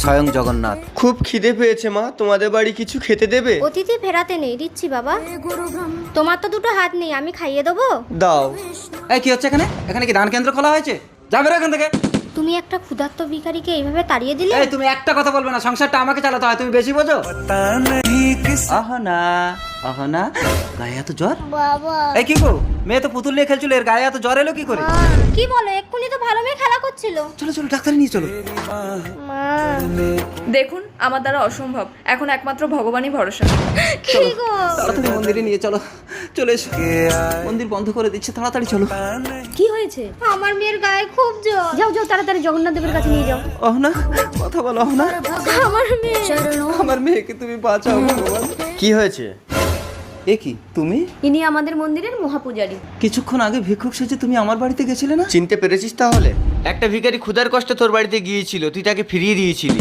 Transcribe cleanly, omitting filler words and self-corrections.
স্বয়ং জগন্নাথ। খুব খিদে পেয়েছে মা, তোমাদের বাড়ি কিছু খেতে দেবে? অতিথি ফেরাতে নেই, দিচ্ছি বাবা। তোমার তো দুটো হাত নেই, আমি খাইয়ে দেবো। দাও। এই কি হচ্ছে এখানে? এখানে কি ধান কেন্দ্র খোলা হয়েছে? যাবে এখান থেকে। তুমি একটা ক্ষুধার্ত ভিখারিকে এইভাবে তাড়িয়ে দিলে। এই তুমি একটা কথা বলবে না, সংসারটা আমাকে চালাতে হয়, তুমি বেশি বোঝো। আহনা গায়ে এত জ্বর? বাবা এই কি গো, মেয়ে তো পুতুল নিয়ে খেলছিল, এর গায়ে এত জ্বর এলো কি করে? কি বলো, এক্ষুনি তো ভালো মেয়ে খেলা করছিল। চলো চলো ডাক্তার নিয়ে চলো। মা দেখুন আমার দ্বারা অসম্ভব, এখন একমাত্র ভগবানই ভরসা। কি গো? তাড়াতাড়ি মন্দিরে নিয়ে চলো। চলে এসো, মন্দির বন্ধ করে দিচ্ছে, তাড়াতাড়ি চলো। কি হয়েছে? আমার মেয়ের গায়ে খুব জ্বর। যাও যাও তাড়াতাড়ি জগন্নাথ দেবের কাছে নিয়ে যাও। অহনা কথা বলো। অহনা আমার মেয়ে। আমার মেয়েকে তুমি বাঁচাও ভগবান। কি হয়েছে? এ কি তুমি? ইনি আমাদের মন্দিরের মহাপূজারী। কিছুক্ষণ আগে ভিক্ষুক সেজে তুমি আমার বাড়িতে গেছিলে না? চিনতে পেরেছিস তাহলে? একটা ভিখারি ক্ষুধার কষ্টে তোর বাড়িতে গিয়েছিল, তুই তাকে ফিরিয়ে দিয়েছিলি।